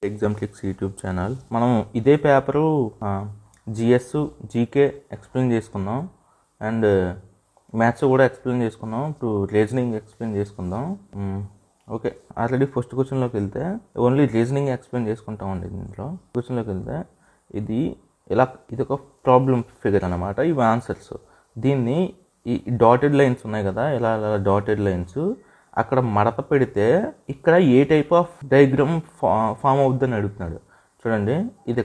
Exam tricks YouTube channel. మనం ఇదే paper GS GK explain చేసుకుందాం అండ్ మ్యాథ్స్ కూడా ఎక్స్ప్లెయిన్ చేసుకుందాం. ఇప్పుడు రీజనింగ్ ఎక్స్ప్లెయిన్ చేసుకుందాం. ఓకే, ఆల్రెడీ ఫస్ట్ క్వశ్చన్లోకి వెళ్తే ఓన్లీ రీజనింగ్ ఎక్స్ప్లెయిన్ చేసుకుంటామండి. దీంట్లో క్వశ్చన్లోకి వెళ్తే ఇది ఒక ప్రాబ్లం ఫిగర్ అనమాట. ఇవి ఆన్సర్స్. దీన్ని ఈ డాటెడ్ లైన్స్ ఉన్నాయి కదా, ఇలా డాటెడ్ లైన్స్ అక్కడ మడత పెడితే ఇక్కడ ఏ టైప్ ఆఫ్ డయాగ్రామ్ ఫామ్ అవుద్దని అడుగుతున్నాడు. చూడండి, ఇది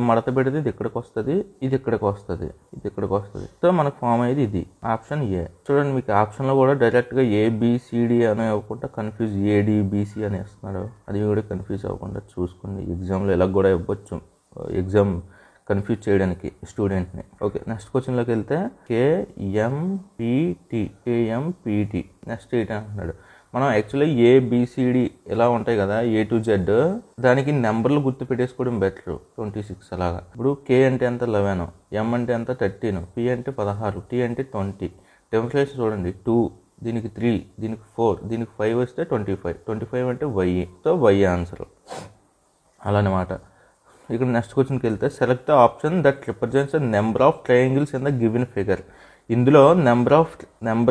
మడత పెడితే ఇది ఇక్కడికి వస్తుంది, ఇది ఇక్కడికి వస్తుంది, ఇది ఇక్కడికి వస్తుంది. సో మనకు ఫామ్ అయ్యేది ఇది ఆప్షన్ ఏ. చూడండి, మీకు ఆప్షన్లో కూడా డైరెక్ట్గా ఏబిసిడి అని అవ్వకుండా కన్ఫ్యూజ్ ఏడిబిసి అని వేస్తున్నాడు. అది కూడా కన్ఫ్యూజ్ అవ్వకుండా చూసుకోండి. ఎగ్జామ్లో ఇలా కూడా ఇవ్వచ్చు, ఎగ్జామ్ కన్ఫ్యూజ్ చేయడానికి స్టూడెంట్ని. ఓకే, నెక్స్ట్ క్వశ్చన్లోకి వెళ్తే కేఎంపిటి నెక్స్ట్ ఏంటి అంటున్నాడు. మనం యాక్చువల్లీ ఏబిసిడి ఇలా ఉంటాయి కదా, ఏ టు జెడ్, దానికి నెంబర్లు గుర్తు పెట్టేసుకోవడం బెటర్. 26 అలాగా. ఇప్పుడు కే అంటే ఎంత 11, ఎం అంటే ఎంత 13, పి అంటే 16, టీ అంటే 20. డెమోన్స్ట్రేషన్ చూడండి, 2, దీనికి 3, దీనికి 4, దీనికి 5 వస్తే 25 అంటే వై. సో వై ఆన్సర్ అలానమాట. ఇక్కడ నెక్స్ట్ క్వశ్చన్కి వెళ్తే select the option that represents the number of triangles in the given figure. ఇందులో నెంబర్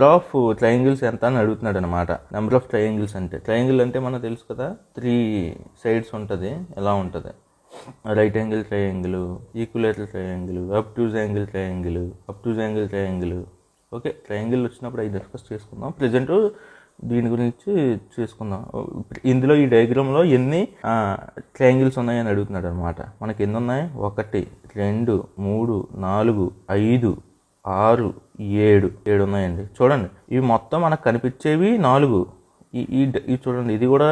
ఆఫ్ ట్రయాంగిల్స్ ఎంత అని అడుగుతున్నాడు అనమాట. నెంబర్ ఆఫ్ ట్రయాంగిల్స్ అంటే, ట్రయాంగిల్ అంటే మనకు తెలుసు కదా, 3 సైడ్స్ ఉంటుంది. ఎలా ఉంటుంది? Right angle triangle, equilateral triangle, obtuse angle triangle. Okay, triangle వచ్చినప్పుడు అవి డిస్కస్ చేసుకుందాం. ప్రజెంట్ దీని గురించి చేసుకుందాం. ఇందులో ఈ డయాగ్రామ్లో ఎన్ని ట్రయాంగిల్స్ ఉన్నాయని అడుగుతున్నాడు అనమాట. మనకి ఎన్ని ఉన్నాయి? 1 2 3 4 5 6 7 ఉన్నాయండి. చూడండి, ఇవి మొత్తం మనకు కనిపించేవి 4. ఈ చూడండి, ఇది కూడా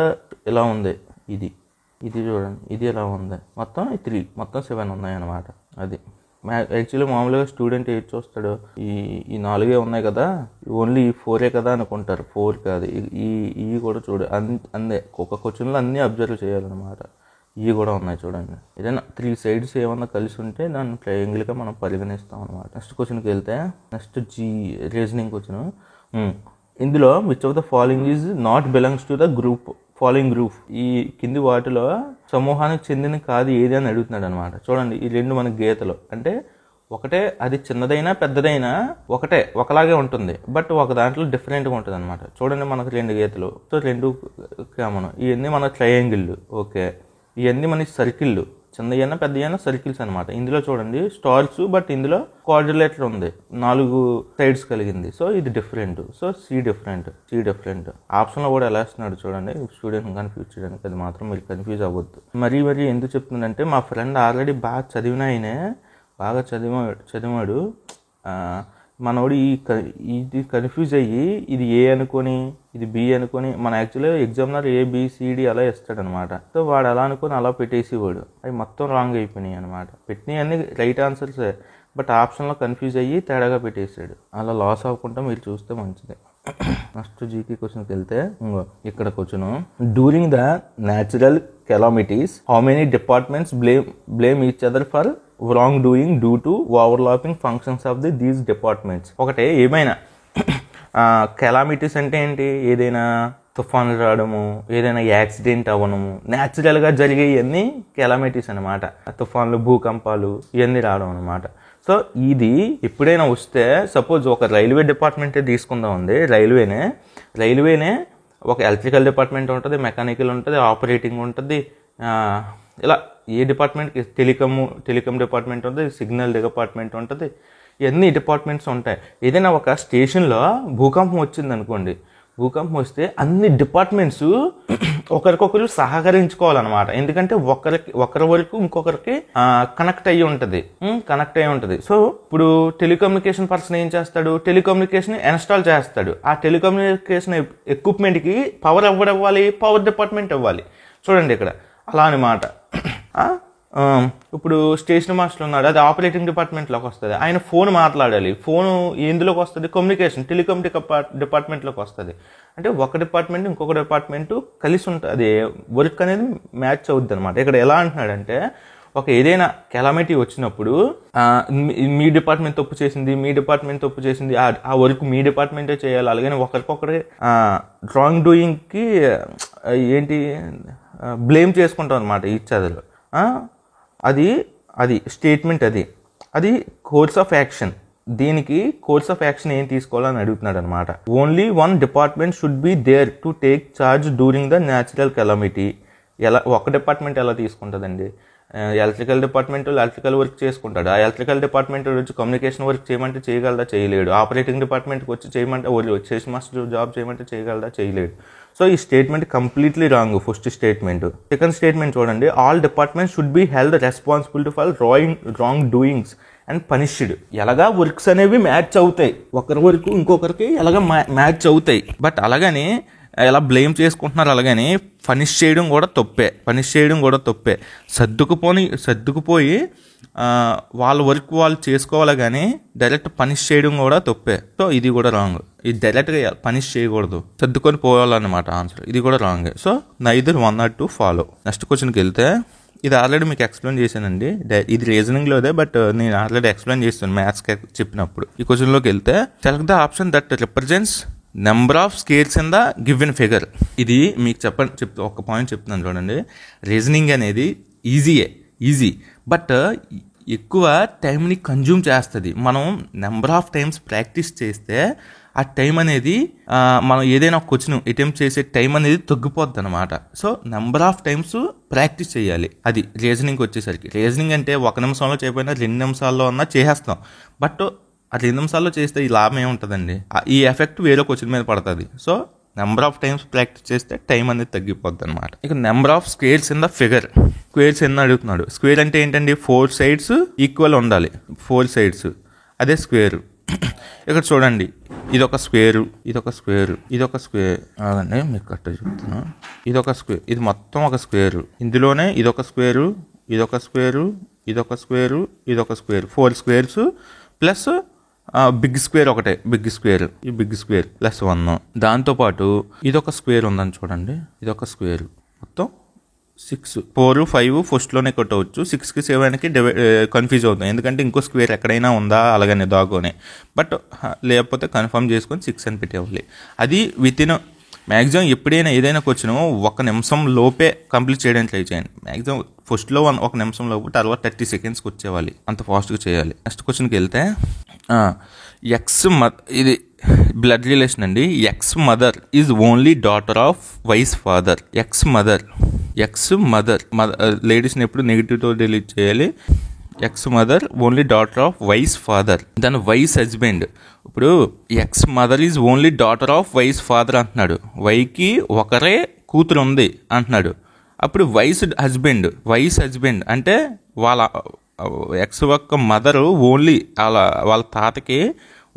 ఎలా ఉంది, ఇది చూడండి, ఇది ఎలా ఉంది, మొత్తం 3, మొత్తం 7 ఉన్నాయన్నమాట. అది యాక్చువల్లీ మామూలుగా స్టూడెంట్ ఏది చూస్తాడు, ఈ 4 ఉన్నాయి కదా, ఓన్లీ 4 కదా అనుకుంటారు. 4 కాదు, ఇవి కూడా అందే ఒక క్వశ్చన్లో అన్నీ అబ్జర్వ్ చేయాలన్నమాట. ఇవి కూడా ఉన్నాయి చూడండి. ఏదైనా 3 సైడ్స్ ఏమన్నా కలిసి ఉంటే దాన్ని ట్రయాంగిల్గా మనం పరిగణిస్తాం అనమాట. నెక్స్ట్ క్వశ్చన్కి వెళ్తే నెక్స్ట్ రీజనింగ్ క్వశ్చన్. ఇందులో which of the following is not belongs to the following group. ఈ కింది వాటిలో సమూహానికి చెందిన కాదు ఏది అని అడుగుతున్నాడు అనమాట. చూడండి, ఈ 2 మన గీతలు అంటే ఒకటే, అది చిన్నదైనా పెద్దదైనా ఒకలాగే ఉంటుంది, బట్ ఒక దాంట్లో డిఫరెంట్గా ఉంటుంది అనమాట. చూడండి, మనకు 2 గీతలు, సో 2 కామన్. ఇవన్నీ మన ట్రయాంగిల్. ఓకే, ఇవన్నీ మన సర్కిళ్ళు, చిన్నదైనా పెద్దదైనా సర్కిల్స్ అనమాట. ఇందులో చూడండి స్టార్స్, బట్ ఇందులో క్వాడ్రిలేటర్ ఉంది, 4 సైడ్స్ కలిగింది. సో ఇది డిఫరెంట్. So C different. ఆప్షన్లో కూడా ఎలా ఇస్తున్నాడు చూడండి, స్టూడెంట్ కన్ఫ్యూజ్ చేయడానికి. అది మాత్రం మీరు కన్ఫ్యూజ్ అవ్వద్దు. మరీ ఎందుకు చెప్తుందంటే, మా ఫ్రెండ్ ఆల్రెడీ బాగా చదివిన ఆయనే, బాగా చదివాడు. మనోడు ఇది కన్ఫ్యూజ్ అయ్యి ఇది ఏ అనుకొని ఇది బి అనుకొని, మన యాక్చువల్గా ఎగ్జామినర్ ఏబిసిడి అలా ఇస్తాడనమాట. సో వాడు అలా అనుకొని అలా పెట్టేసేవాడు. అవి మొత్తం రాంగ్ అయిపోయినాయి అనమాట. పెట్టినవి అన్ని రైట్ ఆన్సర్సే, బట్ ఆప్షన్లో కన్ఫ్యూజ్ అయ్యి తేడాగా పెట్టేసాడు. అలా లాస్ అవ్వకుండా మీరు చూస్తే మంచిది. నెక్స్ట్ జీకే క్వశ్చన్కి వెళ్తే ఇక్కడ question, during the natural calamities how many departments blame each other for wrong doing due to overlapping functions of these departments. ఒకటే ఏమైనా కెలామిటీస్ అంటే ఏంటి? ఏదైనా తుఫాన్లు రావడము, ఏదైనా యాక్సిడెంట్ అవ్వడము, న్యాచురల్గా జరిగేవన్నీ కెలామిటీస్ అనమాట. తుఫాన్లు, భూకంపాలు ఇవన్నీ రావడం అనమాట. సో ఇది ఎప్పుడైనా వస్తే, సపోజ్ ఒక రైల్వే డిపార్ట్మెంటే తీసుకుందాం ఉంది. రైల్వేనే ఒక ఎలక్ట్రికల్ డిపార్ట్మెంట్ ఉంటుంది, మెకానికల్ ఉంటుంది, ఆపరేటింగ్ ఉంటుంది. ఇలా ఏ డిపార్ట్మెంట్కి టెలికామ్ డిపార్ట్మెంట్ ఉంటుంది, సిగ్నల్ డిపార్ట్మెంట్ ఉంటుంది, ఇవన్నీ డిపార్ట్మెంట్స్ ఉంటాయి. ఏదైనా ఒక స్టేషన్లో భూకంపం వచ్చింది అనుకోండి, భూకంపం వస్తే అన్ని డిపార్ట్మెంట్స్ ఒకరికొకరు సహకరించుకోవాలన్నమాట. ఎందుకంటే ఒకరి వరకు ఇంకొకరికి కనెక్ట్ అయ్యి ఉంటుంది. సో ఇప్పుడు టెలికమ్యూనికేషన్ పర్సన్ ఏం చేస్తాడు? టెలికమ్యూనికేషన్ ఇన్స్టాల్ చేస్తాడు. ఆ టెలికమ్యూనికేషన్ ఎక్విప్మెంట్కి పవర్ ఇవ్వాలి, పవర్ డిపార్ట్మెంట్ ఇవ్వాలి. చూడండి ఇక్కడ అలా అనమాట. ఇప్పుడు స్టేషన్ మాస్టర్ ఉన్నాడు, అది ఆపరేటింగ్ డిపార్ట్మెంట్లోకి వస్తుంది. ఆయన ఫోన్ మాట్లాడాలి, ఫోన్ ఎందులోకి వస్తుంది? కమ్యూనికేషన్, టెలికామ్ డిపార్ట్మెంట్లోకి వస్తుంది. అంటే ఒక డిపార్ట్మెంట్ ఇంకొక డిపార్ట్మెంట్ కలిసి ఉంటుంది, వర్క్ అనేది మ్యాచ్ అవుద్ది అనమాట. ఇక్కడ ఎలా అంటున్నాడంటే, ఏదైనా కెలామిటీ వచ్చినప్పుడు మీ డిపార్ట్మెంట్ తప్పు చేసింది, ఆ వర్క్ మీ డిపార్ట్మెంటే చేయాలి. అలాగే ఒకరికొకరి రాంగ్ డూయింగ్కి ఏంటి బ్లేమ్ చేసుకుంటాం అనమాట ఈచ్ అదర్. అది స్టేట్మెంట్, అది కోర్స్ ఆఫ్ యాక్షన్. దీనికి కోర్స్ ఆఫ్ యాక్షన్ ఏం తీసుకోవాలని అడుగుతున్నాడు అనమాట. Only one department should be there to take charge during the natural calamity. ఒక డిపార్ట్మెంట్ ఎలా తీసుకుంటుందండి? ఎలక్ట్రికల్ డిపార్ట్మెంట్ ఎలక్ట్రికల్ వర్క్ చేసుకుంటాడు. ఆ ఎలక్ట్రికల్ డిపార్ట్మెంట్ వచ్చి కమ్యూనికేషన్ వర్క్ చేయమంటే చేయగలదా? చేయలేడు. ఆపరేటింగ్ డిపార్ట్మెంట్కి వచ్చి చేయమంటే స్టేషన్ మాస్టర్ జాబ్ చేయమంటే చేయగలదా? చేయలేడు. సో ఈ statement completely wrong. First statement. Second statement చూడండి, all departments should be held responsibility for wrongdoings and punished. ఎలాగా వర్క్స్ అనేవి మ్యాచ్ అవుతాయి, ఒకరి వరకు ఇంకొకరికి ఎలాగా మ్యాచ్ అవుతాయి. బట్ అలాగని ఎలా బ్లేమ్ చేసుకుంటున్నారు, అలాగని పనిష్ చేయడం కూడా తప్పే. సర్దుకుపోయి వాళ్ళ వర్క్ వాళ్ళు చేసుకోవాలి, కానీ డైరెక్ట్ పనిష్ చేయడం కూడా తప్పే. సో ఇది కూడా రాంగ్. ఇది డైరెక్ట్గా పనిష్ చేయకూడదు, సర్దుకొని పోవాలన్నమాట ఆన్సర్. ఇది కూడా wrong. So neither 1 or 2 follow. Next క్వశ్చన్కి వెళ్తే, ఇది ఆల్రెడీ మీకు ఎక్స్ప్లెయిన్ చేశానండి. ఇది రీజనింగ్లోదే, బట్ నేను ఆల్రెడీ ఎక్స్ప్లెయిన్ చేస్తాను మ్యాథ్స్ చెప్పినప్పుడు. ఈ క్వశ్చన్లోకి వెళ్తే, select the option that represents number of scales in the given figure. ఇది మీకు ఒక పాయింట్ చెప్తున్నాను చూడండి. రీజనింగ్ అనేది ఈజీ, బట్ ఎక్కువ టైంని కన్జ్యూమ్ చేస్తుంది. మనం నెంబర్ ఆఫ్ టైమ్స్ ప్రాక్టీస్ చేస్తే ఆ టైం అనేది మనం ఏదైనా ఒక క్వశ్చన్ అటెంప్ట్ చేసే టైం అనేది తగ్గిపోద్ది అనమాట. So number of times practice చేయాలి. అది రీజనింగ్కి వచ్చేసరికి. రీజనింగ్ అంటే 1 నిమిషంలో చేయకపోయినా 2 నిమిషాల్లో అన్నా చేసేస్తాం. బట్ ఆ 2 నిమిషాల్లో చేస్తే ఈ లాభం ఏముంటుందండి? ఈ ఎఫెక్ట్ వేరే క్వశ్చన్ మీద పడుతుంది. So number of times practice చేస్తే టైం అనేది తగ్గిపోద్ది అనమాట. ఇక number of squares in the figure. Squares ఎన్ని అడుగుతున్నాడు? స్క్వేర్ అంటే ఏంటండి? 4 sides ఈక్వల్ ఉండాలి. 4 sides అదే స్క్వేర్. ఇక్కడ చూడండి, ఇదొక స్క్వేరు, ఇదొక స్క్వేర్ అదండి, మీకు కరెక్ట్ చెప్తున్నాను. ఇదొక స్క్వేర్, ఇది మొత్తం ఒక స్క్వేరు. ఇందులోనే ఇదొక square, 4 squares plus big square ఒకటే, ఈ బిగ్ స్క్వేర్ ప్లస్ 1. దాంతోపాటు ఇదొక స్క్వేర్ ఉందని చూడండి, ఇదొక స్క్వేర్. మొత్తం 6, 4, 5 ఫస్ట్లోనే కొట్టవచ్చు. 6కి 7కి కన్ఫ్యూజ్ అవుతాం, ఎందుకంటే ఇంకో స్క్వేర్ ఎక్కడైనా ఉందా అలాగనే దాగోనే. బట్ లేకపోతే కన్ఫర్మ్ చేసుకొని 6 అని పెట్టేవాలి. అది వితిన్ మ్యాక్సిమం ఎప్పుడైనా ఏదైనా క్వశ్చన్ 1 నిమిషం లోపే కంప్లీట్ చేయడానికి ట్రై చేయండి. మ్యాక్సిమం ఫస్ట్లో 1 నిమిషం లోపు, తర్వాత 30 secondsకి వచ్చేవాలి, అంత ఫాస్ట్గా చేయాలి. నెక్స్ట్ క్వశ్చన్కి వెళ్తే, ఇది బ్లడ్ రిలేషన్ అండి. X mother is only daughter of y's father. X mother లేడీస్ని ఎప్పుడు నెగిటివ్తో డిలీట్ చేయాలి. X mother only daughter of y's father. దాని వైస్ హస్బెండ్. ఇప్పుడు x mother is only daughter of y's father అంటున్నాడు. వైకి ఒకరే కూతురు ఉంది అంటున్నాడు. అప్పుడు వైస్ హస్బెండ్ అంటే వాళ్ళ ఎక్స్ యొక్క మదరు ఓన్లీ వాళ్ళ తాతకి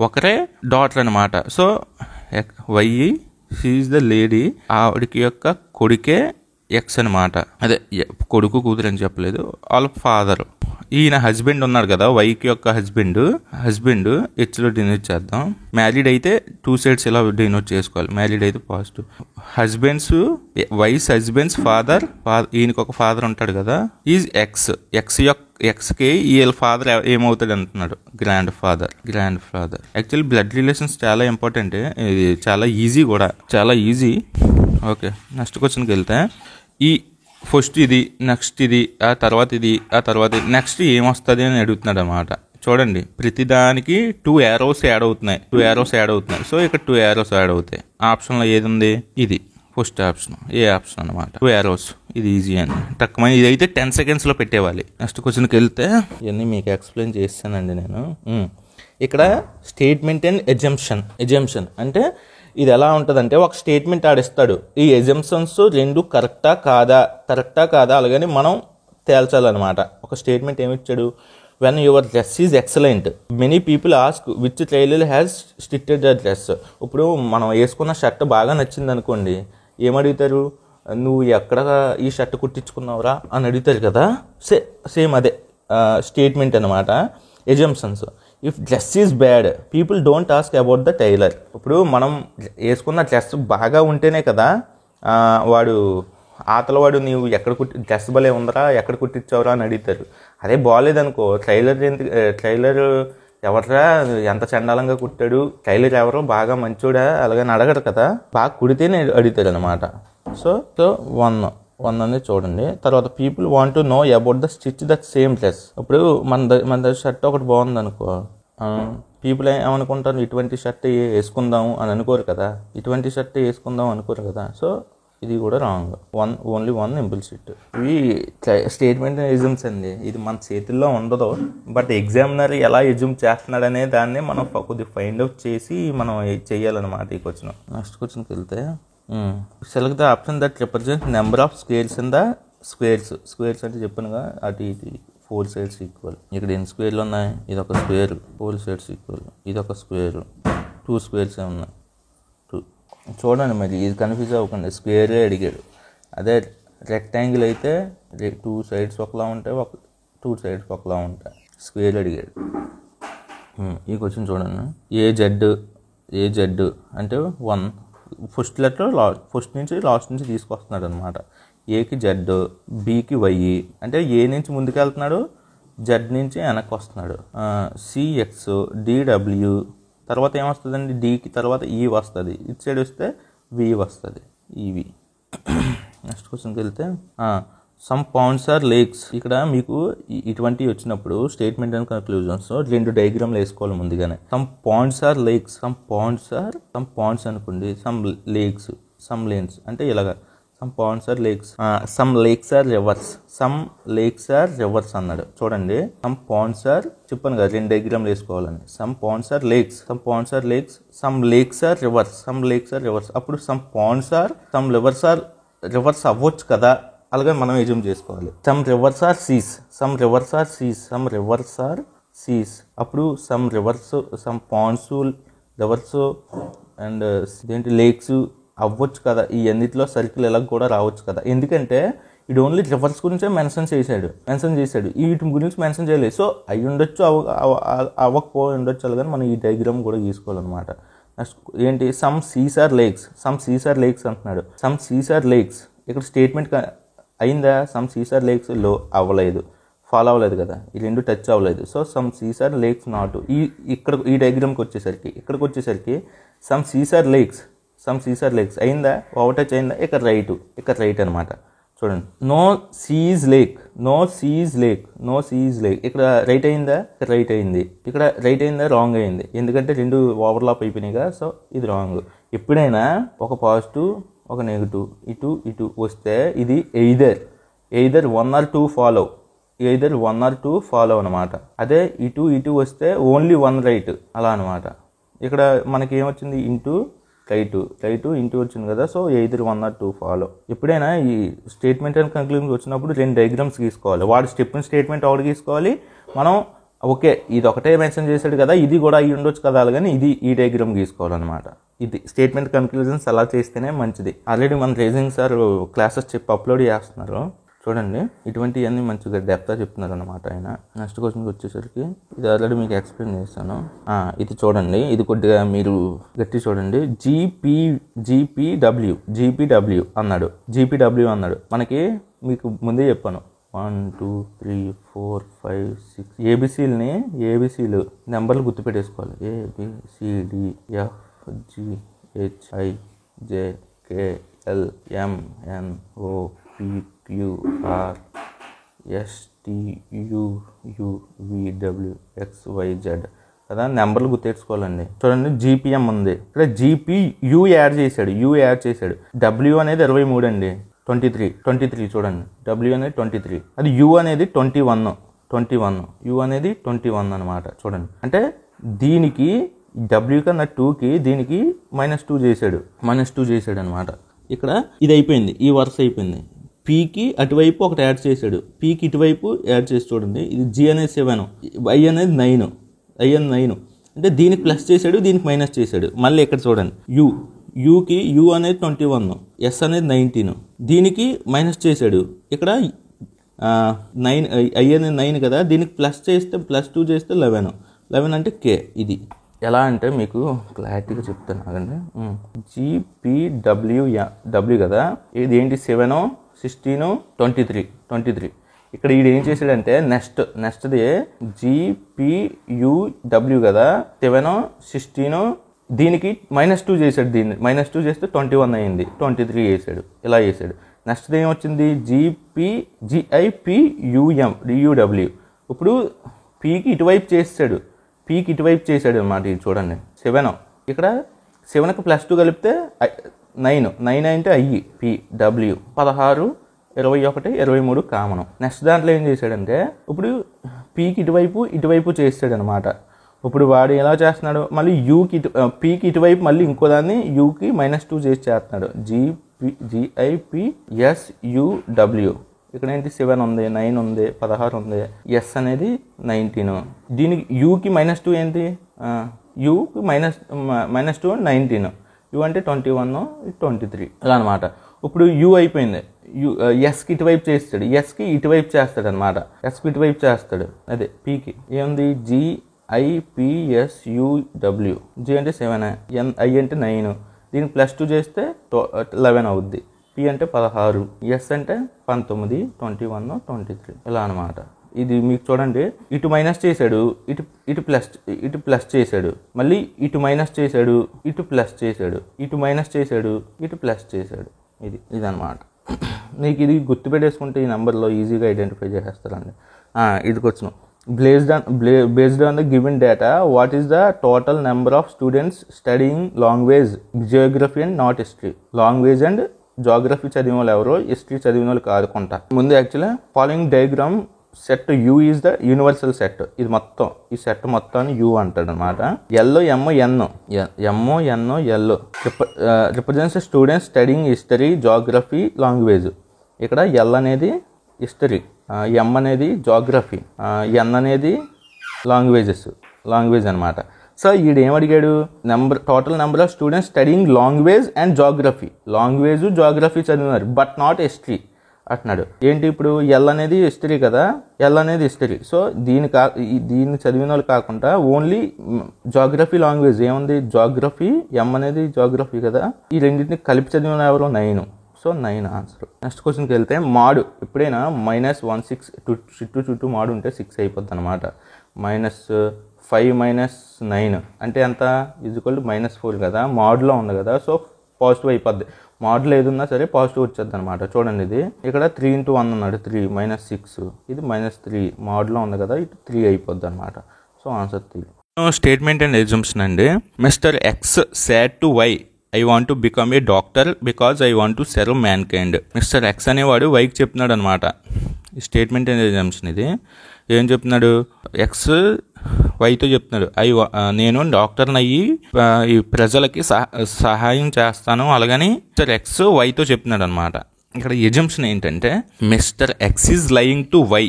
ఒకరే డాటర్ అనమాట. So why she is the lady, ఆవిడకి యొక్క కొడుకే ఎక్స్ అనమాట. అదే కొడుకు కూతురు అని చెప్పలేదు, వాళ్ళ ఫాదర్. ఈయన హస్బెండ్ ఉన్నాడు కదా, వైకి యొక్క హస్బెండ్ హెచ్లో డినోట్ చేద్దాం. మ్యారీడ్ అయితే 2 sides ఇలా డినోట్ చేసుకోవాలి. మ్యారీడ్ అయితే పాజిటివ్. వైస్ హస్బెండ్స్ ఫాదర్, ఈయనకి ఒక ఫాదర్ ఉంటాడు కదా, ఈజ్ ఎక్స్. ఎక్స్కి వీళ్ళ ఫాదర్ ఏమవుతాడు అంటున్నాడు, grand father. Actually blood relations చాలా ఇంపార్టెంట్. ఇది చాలా ఈజీ కూడా, చాలా ఈజీ. ఓకే, నెక్స్ట్ క్వశ్చన్కి వెళ్తే, ఈ ఫస్ట్ ఇది, నెక్స్ట్ ఇది, ఆ తర్వాత ఇది, ఆ తర్వాత నెక్స్ట్ ఏమొస్తుంది అని అడుగుతున్నాడు అనమాట. చూడండి, ప్రతిదానికి 2 arrows యాడ్ అవుతున్నాయి. సో ఇక్కడ 2 arrows యాడ్ అవుతాయి. ఆప్షన్లో ఏది ఉంది? ఇది ఫస్ట్ ఆప్షన్, ఏ ఆప్షన్ అనమాట. 2 arrows. ఇది ఈజీ అని తక్కువ. ఇదైతే 10 secondsలో పెట్టేవాలి. నెక్స్ట్ క్వశ్చన్కి వెళ్తే, ఇవన్నీ మీకు ఎక్స్ప్లెయిన్ చేస్తానండి నేను. ఇక్కడ స్టేట్మెంట్ అండ్ ఎజంప్షన్ అంటే ఇది ఎలా ఉంటుందంటే, ఒక స్టేట్మెంట్ ఆడిస్తాడు. ఈ ఎజంప్షన్స్ 2 కరెక్టా కాదా అలాగని మనం తేల్చాలన్నమాట. ఒక స్టేట్మెంట్ ఏమిచ్చాడు? When your dress is excellent, many people ask which tailor has stitched the dress. ఇప్పుడు మనం వేసుకున్న షర్ట్ బాగా నచ్చింది అనుకోండి, ఏమడుగుతారు? నువ్వు ఎక్కడ ఈ షర్ట్ కుట్టించుకున్నావురా అని అడుగుతారు కదా. సేమ్ అదే స్టేట్మెంట్ అనమాట. Assumptions. If dress is bad, people don't ask about the tailor. ఇప్పుడు మనం వేసుకున్న డ్రెస్ బాగా ఉంటేనే కదా వాడు నీవు ఎక్కడ డ్రెస్ భలే ఉందరా, ఎక్కడ కుట్టించావురా అని అడుగుతారు. అదే బాగాలేదనుకో, టైలర్ ఎవర్రా, ఎంత చండాలంగా కుట్టాడు, టైలర్ ఎవరో బాగా మంచోడా అలాగని అడగరు కదా, బాగా కుడితేనే అడుగుతాడు అనమాట. సో 1 1 అనేది చూడండి. తర్వాత people want to know about the stitch that same dress. ఇప్పుడు మన దగ్గర షర్ట్ ఒకటి బాగుంది అనుకో, పీపుల్ ఏమనుకుంటారు, ఇటువంటి షర్ట్ వేసుకుందాం అని అనుకోరు కదా, ఇటువంటి షర్ట్ వేసుకుందాం అనుకోరు కదా. సో ఇది కూడా రాంగ్. Only 1 implicit. ఇవి స్టేట్మెంట్ ఎజ్యూమ్స్ అండి. ఇది మన చేతుల్లో ఉండదు, బట్ ఎగ్జామినర్ ఎలా ఎజ్యూమ్ చేస్తున్నాడు అనే దాన్ని మనం కొద్దిగా ఫైండ్ అవుట్ చేసి మనం చెయ్యాలన్నమాట ఈ క్వశ్చన్. నెక్స్ట్ క్వశ్చన్కి వెళ్తే, select the option that represent number of squares in the squares. Squares అంటే చెప్పానుగా, అటు ఇటు 4 సైడ్స్ ఈక్వల్. ఇక్కడ ఎన్ని స్క్వేర్లు ఉన్నాయి, ఇది ఒక స్క్వేర్, 4 సైడ్స్ ఈక్వల్. ఇది ఒక స్క్వేర్, 2 స్క్వేర్స్ ఉన్నాయి. చూడండి మరి, ఇది కన్ఫ్యూజ్ అవ్వకండి, స్క్వేరే అడిగాడు. అదే రెక్టాంగిల్ అయితే 2 సైడ్స్ ఒకలా ఉంటాయి, 2 సైడ్స్ ఒకలా ఉంటాయి. స్క్వేర్ అడిగాడు. ఈ క్వశ్చన్ చూడండి. ఏ జెడ్ అంటే 1, ఫస్ట్ లెటర్ ఫస్ట్ నుంచి లాస్ట్ నుంచి తీసుకొస్తున్నాడు అనమాట. ఏకి జెడ్, బికి వై అంటే ఏ నుంచి ముందుకు వెళ్తున్నాడు, జెడ్ నుంచి వెనక్కి వస్తున్నాడు. సిఎక్స్, డిడబ్ల్యూ, తర్వాత ఏమొస్తుందండి, డికి తర్వాత ఈ వస్తుంది, ఇటు సైడ్ వస్తే వి వస్తుంది, ఈవి. నెక్స్ట్ క్వశ్చన్కి వెళ్తే, సమ్ పాయింట్స్ ఆర్ లేక్స్. ఇక్కడ మీకు ఇటువంటివి వచ్చినప్పుడు స్టేట్మెంట్ అండ్ కన్క్లూజన్స్ 2 డయాగ్రామ్లు వేసుకోవాలి ముందుగానే. Some points are lakes, some points అనుకోండి, సమ్ లేక్స్, సమ్ లేన్స్ అంటే ఇలాగా. Some points are lakes, some lakes are rivers అన్నాడు. చూడండి, సమ్ పాయింట్స్ ఆర్ చెప్పాను కదా 2 డయాగ్రామ్లు వేసుకోవాలని. Some points are lakes, some lakes are rivers. అప్పుడు సమ్ రివర్స్ అవ్వచ్చు కదా, అలాగే మనం ఎజ్యూమ్ చేసుకోవాలి. Some rivers are seas. అప్పుడు సమ్ పాయింట్స్ రివర్స్ అండ్ ఇదేంటి లేక్స్ అవ్వచ్చు కదా, ఈ అన్నిటిలో సర్కిల్ ఎలా కూడా రావచ్చు కదా. ఎందుకంటే ఇది ఓన్లీ రివర్స్ గురించే మెన్షన్ చేశాడు, వీటి గురించి మెన్షన్ చేయలేదు. సో అవి ఉండొచ్చు, అవ్వకపోయి ఉండొచ్చు, అలాగని మనం ఈ డయాగ్రామ్ కూడా గీసుకోవాలన్నమాట. నెక్స్ట్ ఏంటి, సమ్ సీస్ ఆర్ లేక్స్ అంటున్నాడు. సమ్ సీస్ ఆర్ లేక్స్ ఇక్కడ స్టేట్మెంట్ అయిందా? సమ్ సీస్ ఆర్ లేక్స్ లో అవ్వలేదు, ఫాలో అవ్వలేదు కదా, ఈ 2 టచ్ అవ్వలేదు. So some seas are lakes not. ఈ డయాగ్రామ్కి వచ్చేసరికి సమ్ సీస్ ఆర్ లేక్స్ అయిందా, ఓవర్ టచ్ అయిందా, ఇక్కడ రైట్ అనమాట. చూడండి, నో సీజ్ లేక్, ఇక్కడ రైట్ అయిందా, ఇక్కడ రైట్ అయిందా, రాంగ్ అయింది. ఎందుకంటే 2 ఓవర్లాప్ అయిపోయినాయిగా, సో ఇది రాంగ్. ఎప్పుడైనా ఒక పాజిటివ్ ఒక నెగిటివ్ ఇటు వస్తే ఇది ఎయిదర్ 1 or 2 ఫాలో అనమాట. అదే ఇటు వస్తే ఓన్లీ 1 రైట్ అలా అనమాట. ఇక్కడ మనకి ఏమొచ్చింది, రైట్ ఇంటూ వచ్చింది కదా, సో ఎయిదర్ 1 or 2 ఫాలో. ఎప్పుడైనా ఈ స్టేట్మెంట్ అండ్ కన్క్లూజన్ వచ్చినప్పుడు 2 డయాగ్రామ్స్ గీసుకోవాలి. వాడు స్టేట్మెంట్ ఒకటి గీసుకోవాలి, మనం ఓకే ఇది ఒకటే మెన్షన్ చేశాడు కదా, ఇది కూడా అయ్యి ఉండొచ్చు కదా, అలాగని ఈ డయాగ్రామ్ గీసుకోవాలన్నమాట. ఇది స్టేట్మెంట్ కన్క్లూజన్స్ అలా చేస్తేనే మంచిది. ఆల్రెడీ మన రేజింగ్ సార్ క్లాసెస్ చెప్పి అప్లోడ్ చేస్తున్నారు, చూడండి. ఇటువంటివన్నీ మంచిగా డెప్త్గా చెప్తున్నారు అనమాట ఆయన. నెక్స్ట్ క్వశ్చన్కి వచ్చేసరికి, ఇది ఆల్రెడీ మీకు ఎక్స్ప్లెయిన్ చేస్తాను. ఇది చూడండి, ఇది కొద్దిగా మీరు గట్టి చూడండి. జీపీడబ్ల్యూ అన్నాడు. మనకి మీకు ముందే చెప్పాను, 1 2 3 4 5 6 ఏబిసిలు నెంబర్లు గుర్తుపెట్టేసుకోవాలి. ABCDFGHIJKLMNOPQRSTUVWXYZ కదా, నెంబర్లు గుర్తెట్టుకోవాలండి. చూడండి, జీపీఎం ఉంది, ఇక్కడ జీపీయూ యాడ్ చేశాడు. డబ్ల్యూ అనేది 23 అండి, 23 చూడండి, డబ్ల్యూ అనేది 23, అది యూ అనేది 21, యూ అనేది 21 అనమాట. చూడండి, అంటే దీనికి డబ్ల్యూ కన్నా 2కి దీనికి -2 చేశాడు అనమాట. ఇక్కడ ఇది అయిపోయింది, ఈ వరుస అయిపోయింది. పీకి అటువైపు ఒకటి యాడ్ చేశాడు, పీకి ఇటువైపు యాడ్ చేసి చూడండి, ఇది జీ అనేది 7, ఐ అనేది 9 అంటే దీనికి ప్లస్ చేశాడు, దీనికి మైనస్ చేశాడు. మళ్ళీ ఇక్కడ చూడండి, యూకి యూ అనేది 21, ఎస్ అనేది 19, దీనికి మైనస్ చేశాడు. ఇక్కడ 9 ఐ అనేది 9 కదా, దీనికి ప్లస్ చేస్తే +2 చేస్తే 11 అంటే కే. ఇది ఎలా అంటే మీకు క్లారిటీగా చెప్తాను ఆగండి. జీపీడబ్ల్యూ కదా, ఇది ఏంటి 7 16 23. ఇక్కడ ఈడు ఏం చేశాడంటే నెక్స్ట్ది జీపీయూడబ్ల్యూ కదా, 7 16 దీనికి -2 చేశాడు, దీన్ని -2 చేస్తే 21 అయింది, 23 వేసాడు, ఇలా వేసాడు. నెక్స్ట్ ఏమొచ్చింది GIPUW. ఇప్పుడు పీకి ఇటువైపు చేసాడు అనమాట. ఇది చూడండి 7. ఇక్కడ 7కి +2 కలిపితే 9 అంటే అయ్యి PW 16, 21, 23 కామన్. నెక్స్ట్ దాంట్లో ఏం చేశాడంటే ఇప్పుడు పీకి ఇటువైపు చేసాడు అనమాట. ఇప్పుడు వాడు ఎలా చేస్తున్నాడు, మళ్ళీ పీకి ఇటువైపు మళ్ళీ ఇంకో దాన్ని యూకి -2 చేస్తున్నాడు. GIPSUW. ఇక్కడ ఏంటి 7 ఉంది, 9 ఉంది, 16 ఉంది, ఎస్ అనేది 19. దీనికి యూకి -2 ఏంటి, యూకి -2 19, యూ అంటే 21, 23 అలా అనమాట. ఇప్పుడు యూ అయిపోయింది, ఎస్కి ఇటువైపు చేస్తాడు, ఎస్కి ఇటువైపు చేస్తాడు అనమాట. ఎస్కి ఇటువైపు చేస్తాడు, అదే పీకి ఏముంది GIPSUW. జి అంటే 7, ఐ అంటే 9, దీనికి +2 చేస్తే 11 అవుద్ది. పి అంటే 16, ఎస్ అంటే 19, 21, 23 ఇలా అనమాట. ఇది మీకు చూడండి, ఇటు మైనస్ చేశాడు, ఇటు ప్లస్ చేశాడు, మళ్ళీ ఇటు మైనస్ చేశాడు, ఇటు ప్లస్ చేశాడు, ఇటు మైనస్ చేశాడు, ఇటు ప్లస్ చేశాడు. ఇదన్నమాట. నీకు ఇది గుర్తుపెట్టేసుకుంటే ఈ నెంబర్లో ఈజీగా ఐడెంటిఫై చేసేస్తారండి. ఇది వచ్చిన based on the given data, what is the total number of students studying language, geography and not history? Language and geography చదివిన వాళ్ళు ఎవరో, హిస్టరీ చదివిన వాళ్ళు కాదుకుంటా. ముందు యాక్చువల్గా following diagram set U is the universal set. ఇది మొత్తం ఈ సెట్ మొత్తాన్ని యూ అంటాడు అనమాట. Yellow yellow represents students studying history, geography, language. ఇక్కడ ఎల్ అనేది హిస్టరీ, ఎం అనేది జాగ్రఫీ, ఎన్ అనేది లాంగ్వేజ్ అనమాట. సో ఈడేం అడిగాడు, total number of students studying language and geography. Geography చదివినారు బట్ నాట్ హిస్టరీ అంటున్నాడు. ఏంటి ఇప్పుడు ఎల్ అనేది హిస్టరీ కదా, సో దీన్ని చదివిన వాళ్ళు కాకుండా ఓన్లీ జాగ్రఫీ, లాంగ్వేజ్ ఏముంది జాగ్రఫీ, ఎం అనేది జాగ్రఫీ కదా, ఈ రెండింటిని కలిపి చదివిన ఎవరో 9. So 9 answer. నెక్స్ట్ క్వశ్చన్కి వెళ్తే మాడు. ఎప్పుడైనా -16 చుట్టూ మాడు ఉంటే 6 అయిపోద్ది అనమాట. -5 - 9 అంటే ఎంత, -4 కదా, మాడ్లో ఉంది కదా, సో పాజిటివ్ అయిపోద్ది. మాడ్లో ఏదున్నా సరే పాజిటివ్ వచ్చేది అనమాట. చూడండి ఇది ఇక్కడ 3 × 1 అన్నాడు, 3 -6, ఇది -3, మాడ్లో ఉంది కదా, ఇటు 3 అయిపోద్ది అనమాట. So answer 3. Statement and exemption అండి. Mister X said to Y, I want to become a doctor because I want to serve mankind. Mister X అనేవాడు వైకి చెప్తున్నాడు అనమాట. ఈ స్టేట్మెంట్ అండ్ ఎగ్జంప్షన్. ఇది ఏం చెప్తున్నాడు, ఎక్స్ వైతో చెప్తున్నాడు, నేను డాక్టర్ని అయ్యి ఈ ప్రజలకి సహాయం చేస్తాను అలాగని మిస్టర్ ఎక్స్ వైతో చెప్తున్నాడు అనమాట. ఇక్కడ ఎగ్జంప్షన్ ఏంటంటే mister X is lying to Y.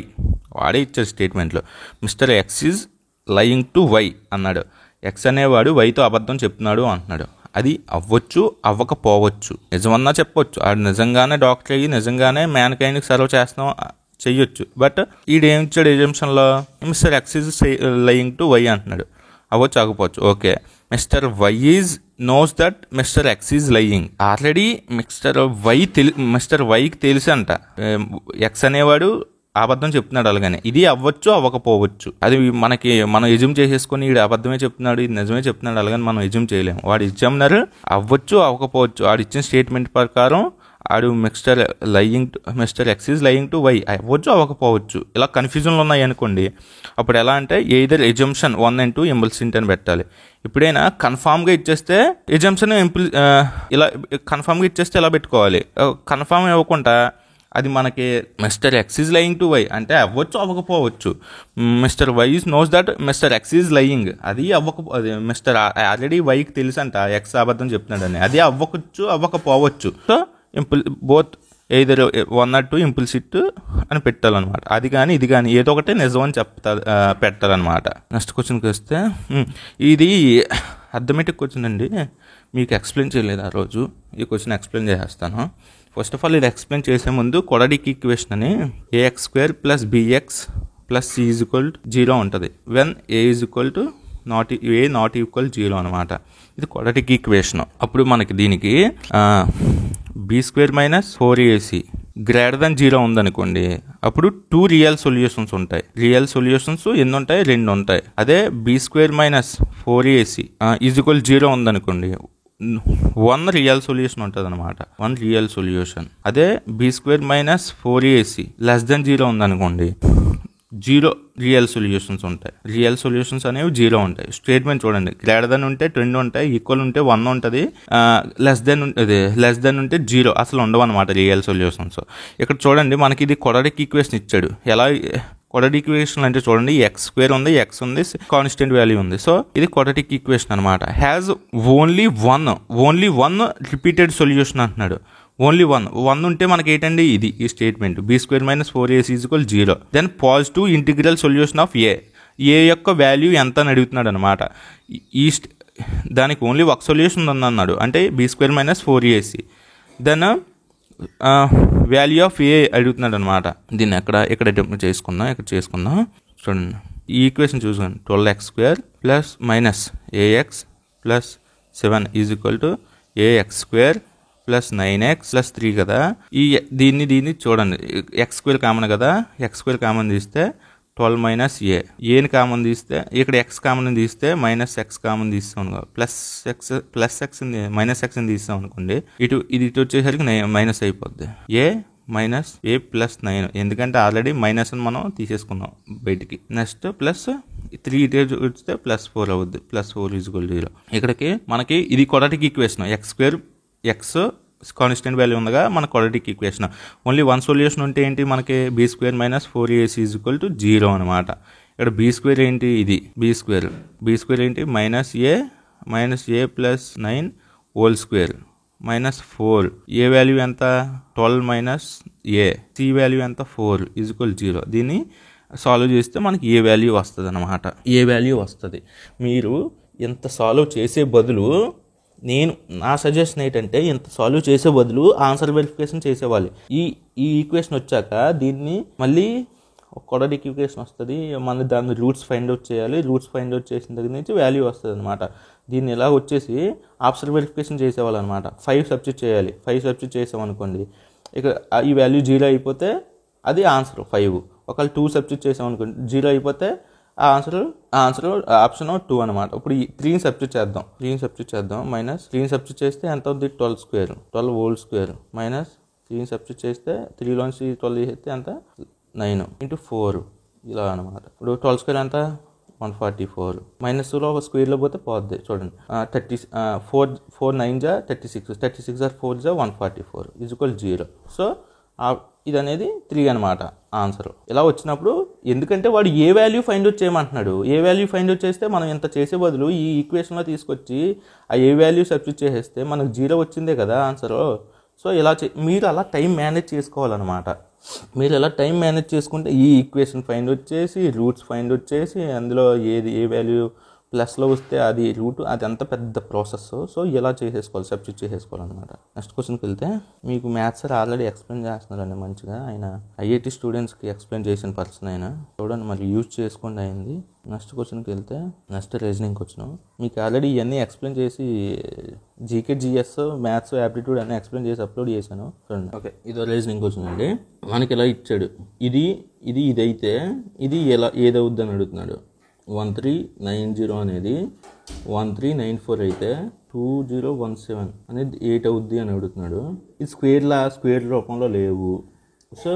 వాడే ఇచ్చాడు స్టేట్మెంట్లో, mister X is lying to Y అన్నాడు. ఎక్స్ అనేవాడు వైతో అబద్ధం చెప్తున్నాడు అంటున్నాడు. అది అవ్వచ్చు, అవ్వకపోవచ్చు, నిజమన్నా చెప్పొచ్చు. ఆడు నిజంగానే డాక్టర్ అయ్యి నిజంగానే మ్యాన్కైండ్కి సర్వ్ చేస్తున్నాం చెయ్యొచ్చు. బట్ ఈడేం ఇచ్చాడు ఎగ్జంప్షన్లో, mister X is lying to Y అంటున్నాడు. అవ్వచ్చు, అవ్వకపోవచ్చు. Okay, mister Y is knows that mister X is lying. Already mister వైకి తెలుసు అంట ఎక్స్ అనేవాడు అబద్ధం చెప్తున్నాడు అలాగని. ఇది అవ్వచ్చు, అవ్వకపోవచ్చు. అది మనం ఎజ్యూమ్ చేసేసుకొని ఈడు అబద్ధమే చెప్తున్నాడు, ఇది నిజమే చెప్తున్నాడు అలాగని మనం ఎజ్యూమ్ చేయలేము. వాడు ఎగ్జామినర్ అవ్వచ్చు, అవ్వకపోవచ్చు. వాడు ఇచ్చిన స్టేట్మెంట్ ప్రకారం ఆడు Mister X is lying to Y అవ్వచ్చు, అవ్వకపోవచ్చు. ఇలా కన్ఫ్యూజన్లు ఉన్నాయి అనుకోండి, అప్పుడు ఎలా అంటే ఎయిదర్ ఎజంప్షన్ 1 and 2 ఇంపల్సిట్ అని పెట్టాలి. ఎప్పుడైనా కన్ఫామ్గా ఇచ్చేస్తే ఎజంప్షన్ ఇలా కన్ఫామ్గా ఇచ్చేస్తే ఎలా పెట్టుకోవాలి. కన్ఫామ్ ఇవ్వకుండా అది మనకి mister X is lying to Y అంటే అవ్వచ్చు, అవ్వకపోవచ్చు. Mister Y knows that mister X is lying, అది అది మిస్టర్ ఆల్రెడీ వైకి తెలుసు అంట ఎక్స్ అబద్ధం చెప్తున్నాడని, అది అవ్వచ్చు, అవ్వకపోవచ్చు. సో బోత్ ఎయిదర్ 1 or 2 ఇంపుల్సిట్ అని పెట్టాలన్నమాట. అది కానీ ఇది కానీ ఏదో ఒకటే నిజం అని పెట్టాలన్నమాట. నెక్స్ట్ క్వశ్చన్కి వస్తే ఇది అథమెటిక్ క్వశ్చన్ అండి, మీకు ఎక్స్ప్లెయిన్ చేయలేదు ఆ రోజు. ఈ క్వశ్చన్ ఎక్స్ప్లెయిన్ చేసేస్తాను. ఫస్ట్ ఆఫ్ ఆల్ ఇది ఎక్స్ప్లెయిన్ చేసే ముందు క్వాడ్రాటిక్ ఈక్వేషన్ అని ax² + bx + c = 0 ఉంటుంది. వెన్ a నాట్ ఈక్వల్ 0 అనమాట. ఇది క్వాడ్రాటిక్ ఈక్వేషన్. అప్పుడు మనకి దీనికి b² - 4ac > 0 ఉందనుకోండి, అప్పుడు 2 రియల్ సొల్యూషన్స్ ఉంటాయి. రియల్ సొల్యూషన్స్ ఎన్ని ఉంటాయి, 2 ఉంటాయి. అదే b² - 4ac = 0 ఉందనుకోండి, వన్ రియల్ సొల్యూషన్ ఉంటుంది అనమాట, వన్ రియల్ సొల్యూషన్. అదే b² - 4ac <0 ఉందనుకోండి, 0 రియల్ సొల్యూషన్స్ ఉంటాయి. రియల్ సొల్యూషన్స్ అనేవి 0 ఉంటాయి. స్టేట్మెంట్ చూడండి, గ్రేటర్ దెన్ ఉంటే 2 ఉంటాయి, ఈక్వల్ ఉంటే 1 ఉంటుంది, లెస్ దెన్ ఉంటే 0 అసలు ఉండవు అనమాట రియల్ సొల్యూషన్స్. ఇక్కడ చూడండి, మనకి ఇది క్వాడ్రాటిక్ ఈక్వేషన్ ఇచ్చాడు. ఎలా క్వాడ్రాటిక్ ఈక్వేషన్ అంటే చూడండి, x² ఉంది, x ఉంది, కాన్స్టెంట్ వాల్యూ ఉంది. సో ఇది క్వాడ్రాటిక్ ఈక్వేషన్ అనమాట. Has only one repeated solution అంటున్నాడు. ఓన్లీ వన్ ఉంటే మనకి ఏంటండి, ఇది ఈ statement b² - 4ac = 0. Then positive integral solution of a యొక్క వాల్యూ ఎంత అని అడుగుతున్నాడు అనమాట. దానికి ఓన్లీ ఒక సొల్యూషన్ ఉందన్నాడు, అంటే b² - 4ac. Then value of ఏ అడుగుతున్నాడు అనమాట. దీన్ని ఇక్కడ చేసుకుందాం. చూడండి, ఈ ఈక్వేషన్ చూసుకోండి. 12x² - ax + 7 = ax² + 9x + 3 కదా. దీన్ని చూడండి, x² కామన్ కదా, x² కామన్ తీస్తే 12 - ఏని కామన్ తీస్తే, ఇక్కడ x కామన్ తీస్తే -x కామన్ తీస్తాం అనుకో, -x తీస్తాం అనుకోండి, ఇటు వచ్చేసరికి మైనస్ అయిపోద్ది. a + 9, ఎందుకంటే ఆల్రెడీ మైనస్ అని మనం తీసేసుకున్నాం బయటికి. నెక్స్ట్ +3 ఇటే వస్తే +4 అవుద్ది, +4 = 0. ఇక్కడికి మనకి ఇది quadratic equation. x constant value ఉందిగా మన quadratic equation. Only one solution ఉంటే ఏంటి, మనకి b² - 4ac = 0 అనమాట. ఇక్కడ b² ఏంటి, ఇది b² ఏంటి, -a + 9 whole square -4. A value ఎంత, 12 - a. c వాల్యూ ఎంత, 4 = 0. దీన్ని సాల్వ్ చేస్తే మనకి ఏ వాల్యూ వస్తుంది అనమాట. ఏ వాల్యూ వస్తుంది. మీరు ఇంత సాల్వ్ చేసే బదులు, నా సజెషన్ ఏంటంటే, ఇంత సాల్వ్ చేసే బదులు ఆన్సర్ వెరిఫికేషన్ చేసేవాళ్ళు. ఈ ఈక్వేషన్ వచ్చాక దీన్ని మళ్ళీ క్వాడ్రాటిక్ ఈక్వేషన్ వస్తుంది, మన దాన్ని రూట్స్ ఫైండ్ అవుట్ చేయాలి. రూట్స్ ఫైండ్ అవుట్ చేసిన దగ్గర నుంచి వాల్యూ వస్తుంది అనమాట. దీన్ని ఇలా వచ్చేసి ఆన్సర్ వెరిఫికేషన్ చేసేవాళ్ళు అనమాట. 5 సబ్స్టిట్యూట్ చేయాలి. 5 సబ్స్టిట్యూట్ చేసామనుకోండి, ఇక ఈ వాల్యూ 0 అయిపోతే అది ఆన్సర్ 5. ఒకవేళ 2 సబ్స్టిట్యూట్ చేసామనుకోండి, 0 అయిపోతే ఆన్సర్ ఆప్షన్ 2 అనమాట. ఇప్పుడు 3 సబ్స్టిట్యూట్ చేద్దాం. 3 సబ్స్టిట్యూట్ చేస్తే ఎంత అవుతుంది, 12 హోల్ స్క్వేర్ -3 సబ్స్టిట్యూట్ చేస్తే 3లోంచి 12 చేస్తే ఎంత, 9 × 4 ఇలా అనమాట. ఇప్పుడు 12² ఎంత, 144. -2లో ఒక స్క్వేర్లో పోతే పోద్ది. చూడండి, 4 9 = 36, 36 * 4 = 144 = 0. సో ఇది అనేది 3 అనమాట ఆన్సర్. ఇలా వచ్చినప్పుడు, ఎందుకంటే వాడు ఏ వాల్యూ ఫైండ్ అవుట్ చేయమంటున్నాడు. ఏ వాల్యూ ఫైండ్ అవుట్ చేస్తే మనం ఇంత చేసే బదులు ఈ ఈక్వేషన్లో తీసుకొచ్చి ఆ ఏ వాల్యూ సబ్స్టిట్యూట్ చేసేస్తే మనకు 0 వచ్చిందే కదా ఆన్సర్. సో ఇలా మీరు అలా టైం మేనేజ్ చేసుకోవాలన్నమాట. మీరు ఎలా టైం మేనేజ్ చేసుకుంటే ఈ ఈక్వేషన్ ఫైండ్ అవుట్ చేసి, రూట్స్ ఫైండ్ అవుట్ చేసి, అందులో ఏ వాల్యూ ప్లస్లో వస్తే అది రూట్, అది అంత పెద్ద ప్రాసెస్. సో ఇలా చేసేసుకోవాలి, సబ్స్టిట్యూట్ చేసేసుకోవాలన్నమాట. నెక్స్ట్ క్వశ్చన్కి వెళ్తే, మీకు మ్యాథ్స్ సార్ ఆల్రెడీ ఎక్స్ప్లెయిన్ చేస్తున్నారండి మంచిగా. ఆయన ఐఐటి స్టూడెంట్స్కి ఎక్స్ప్లెయిన్ చేసిన పర్సన్ ఆయన. చూడండి, మరి యూజ్ చేసుకోండి అయింది. నెక్స్ట్ క్వశ్చన్కి వెళ్తే, నెక్స్ట్ రీజనింగ్ క్వశ్చన్. మీకు ఆల్రెడీ ఇవన్నీ ఎక్స్ప్లెయిన్ చేసి, జీకే, జిఎస్, మ్యాథ్స్, యాప్టిట్యూడ్ అన్నీ ఎక్స్ప్లెయిన్ చేసి అప్లోడ్ చేశాను. చూడండి, ఓకే, ఇదో రీజనింగ్ క్వశ్చన్ అండి. మనకి ఇలా ఇచ్చాడు, ఇదైతే ఇది ఎలా ఏదవుద్ది అని అడుగుతున్నాడు. 1390 అనేది 1394 అయితే 2017 అనేది 8 అవుద్ది అని అడుగుతున్నాడు. ఇది స్క్వేర్ రూపంలో లేవు. సో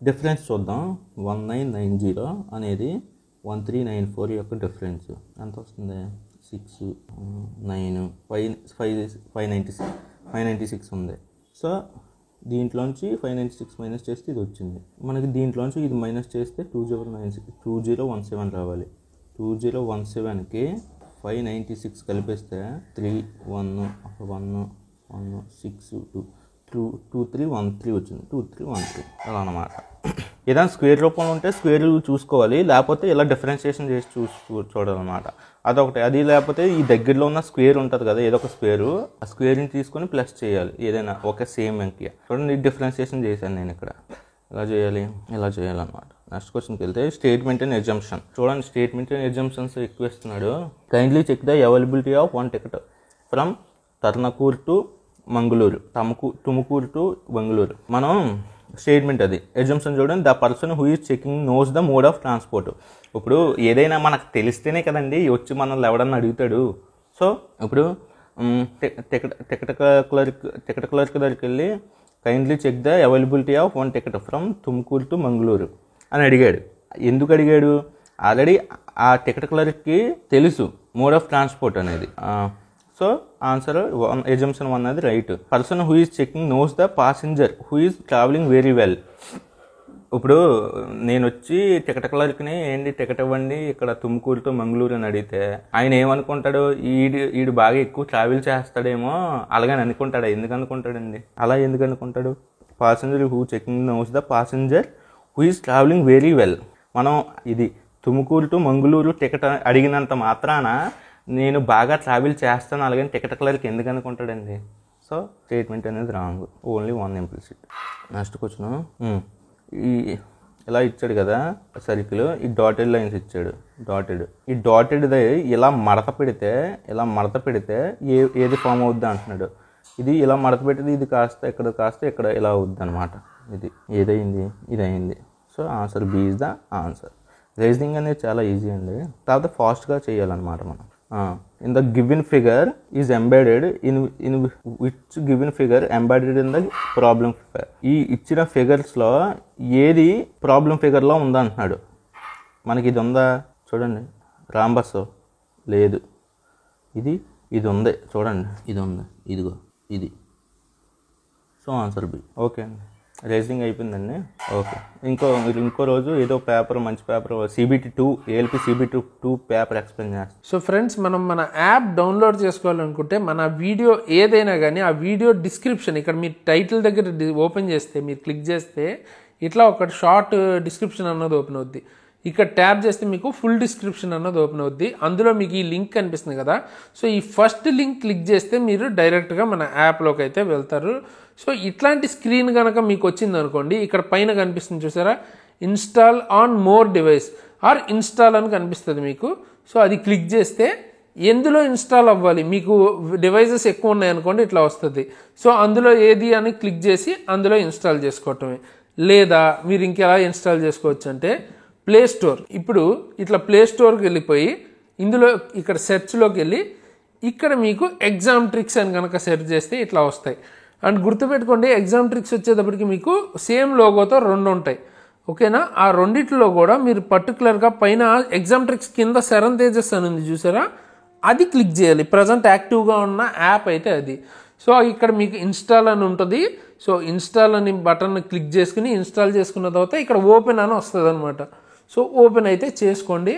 డిఫరెన్స్ చూద్దాం. 1990 అనేది 1394 యొక్క డిఫరెన్స్ ఎంత వస్తుంది, 6 9 596 ఉంది. సో దీంట్లోంచి 596 మైనస్ చేస్తే ఇది వచ్చింది మనకి. దీంట్లోంచి ఇది మైనస్ చేస్తే 2017 రావాలి. 2017కి 596 కలిపేస్తే 3 1 1 1 6 2313 వచ్చింది. 2313 అలా అన్నమాట. ఏదైనా స్క్వేర్ రూపంలో ఉంటే స్క్వేర్ చూసుకోవాలి, లేకపోతే ఇలా డిఫరెన్షియేషన్ చేసి చూడాలన్నమాట. అదొకటి. అది లేకపోతే ఈ దగ్గరలో ఉన్న స్క్వేర్ ఉంటుంది కదా, ఏదో ఒక స్క్వేరు, ఆ స్క్వేర్ని తీసుకొని ప్లస్ చేయాలి ఏదైనా ఒక సేమ్ అంకె. చూడండి, డిఫరెన్షియేషన్ చేశాను నేను ఇక్కడ. ఇలా చేయాలన్నమాట. నెక్స్ట్ క్వశ్చన్కి వెళ్తే, స్టేట్మెంట్ అండ్ ఎగ్జంప్షన్. చూడండి, స్టేట్మెంట్ అండ్ ఎగ్జంప్షన్స్ ఎక్కువ ఇస్తున్నాడు. Kindly check the availability of 1 ticket from Tarnakur to Mangaluru, Tumakuru to Bengaluru. మనం స్టేట్మెంట్ అది. ఎగ్జంప్షన్ చూడండి, the person who is checking knows the mode of transport. ఇప్పుడు ఏదైనా మనకు తెలిస్తేనే కదండి వచ్చి మనల్ని ఎవడన్నా అడుగుతాడు. సో ఇప్పుడు టికెట్ క్లర్క్ దగ్గరికి వెళ్ళి kindly check the availability of 1 ticket from Tumkur to Mangalore అని అడిగాడు. ఎందుకు అడిగాడు? ఆల్రెడీ ఆ టికెట్ క్లర్క్కి తెలుసు మోడ్ ఆఫ్ ట్రాన్స్పోర్ట్ అనేది. సో ఆన్సర్ ఎజంప్షన్ 1 అది right. Person who is checking knows the passenger who is travelling very well. ఇప్పుడు నేను వచ్చి టికెట్ క్లర్క్ని ఏంటి టికెట్ ఇవ్వండి ఇక్కడ తుమ్కూరు టు మంగళూరు అని అడిగితే ఆయన ఏమనుకుంటాడు, ఈడు బాగా ఎక్కువ ట్రావెల్ చేస్తాడేమో అలాగని అనుకుంటాడు. ఎందుకు అనుకుంటాడండి? అలా ఎందుకు అనుకుంటాడు? Passenger who checking knows the passenger who is travelling very well. మనం ఇది తుమ్కూరు టు మంగళూరు టికెట్ అడిగినంత మాత్రాన నేను బాగా ట్రావెల్ చేస్తాను అలాగని టికెట్ క్లర్క్ ఎందుకు అనుకుంటాడండి? సో స్టేట్మెంట్ అనేది wrong. Only 1 implicit. Next question, ఇలా ఇచ్చాడు కదా సర్కిల్, ఈ డాటెడ్ లైన్స్ ఇచ్చాడు. ఈ డాటెడ్ది ఇలా మడత పెడితే ఏది ఫామ్ అవుద్ది అంటున్నాడు. ఇది ఇలా మడత పెట్టింది, ఇది కాస్త ఇక్కడ ఇలా అవుద్ది అనమాట. ఇది ఏదైంది? ఇది అయింది. So answer B is the answer. Reasoning అనేది చాలా ఈజీ అండి, కాకపోతే ఫాస్ట్గా చేయాలన్నమాట మనం. In the given figure is embedded in which given figure embedded in the problem figure. ఈ ఇచ్చిన ఫిగర్స్లో ఏది ప్రాబ్లం ఫిగర్లో ఉందంటున్నాడు. మనకి ఇది ఉందా చూడండి, రాంబస్ లేదు, ఇది ఉంది చూడండి, ఇది ఉంది, ఇదిగో ఇది. So answer B. ఓకే అండి, రేసింగ్ అయిపోయిందండి. ఓకే, ఇంకో రోజు ఏదో పేపర్, మంచి paper, CBT2 ALP CBT2 paper explain చేస్తాం. సో ఫ్రెండ్స్, మనం మన యాప్ డౌన్లోడ్ చేసుకోవాలనుకుంటే మన వీడియో ఏదైనా కానీ ఆ వీడియో డిస్క్రిప్షన్ ఇక్కడ మీరు టైటిల్ దగ్గర ఓపెన్ చేస్తే, మీరు క్లిక్ చేస్తే ఇట్లా ఒక షార్ట్ డిస్క్రిప్షన్ అన్నది ఓపెన్ అవుద్ది. ఇక్కడ ట్యాప్ చేస్తే మీకు ఫుల్ డిస్క్రిప్షన్ అన్నది ఓపెన్ అవుద్ది. అందులో మీకు ఈ లింక్ కనిపిస్తుంది కదా, సో ఈ ఫస్ట్ లింక్ క్లిక్ చేస్తే మీరు డైరెక్ట్గా మన యాప్లోకి అయితే వెళ్తారు. సో ఇట్లాంటి స్క్రీన్ కనుక మీకు వచ్చింది అనుకోండి, ఇక్కడ పైన కనిపిస్తుంది చూసారా, install on more device are install అని కనిపిస్తుంది మీకు. సో అది క్లిక్ చేస్తే ఎందులో ఇన్స్టాల్ అవ్వాలి, మీకు డివైజెస్ ఎక్కువ ఉన్నాయనుకోండి ఇట్లా వస్తుంది. సో అందులో ఏది అని క్లిక్ చేసి అందులో ఇన్స్టాల్ చేసుకోవటమే. లేదా మీరు ఇంకెలా ఇన్స్టాల్ చేసుకోవచ్చు అంటే ప్లే స్టోర్. ఇప్పుడు ఇట్లా ప్లే స్టోర్కి వెళ్ళిపోయి ఇందులో ఇక్కడ సెర్చ్లోకి వెళ్ళి ఇక్కడ మీకు ఎగ్జామ్ ట్రిక్స్ అని కనుక సెర్చ్ చేస్తే ఇట్లా వస్తాయి. అండ్ గుర్తుపెట్టుకోండి, ఎగ్జామ్ ట్రిక్స్ వచ్చేటప్పటికి మీకు సేమ్ లోగోతో 2 ఉంటాయి. ఓకేనా? ఆ రెండిట్లో కూడా మీరు పర్టికులర్గా పైన ఎగ్జామ్ ట్రిక్స్ కింద శరణ్ తేజస్ అని ఉంది చూసారా, అది క్లిక్ చేయాలి. ప్రజెంట్ యాక్టివ్గా ఉన్న యాప్ అయితే అది. సో ఇక్కడ మీకు ఇన్స్టాల్ అని ఉంటుంది. సో ఇన్స్టాల్ అని బటన్ క్లిక్ చేసుకుని ఇన్స్టాల్ చేసుకున్న తర్వాత ఇక్కడ ఓపెన్ అని వస్తుంది అనమాట. సో ఓపెన్ అయితే చేసుకోండి.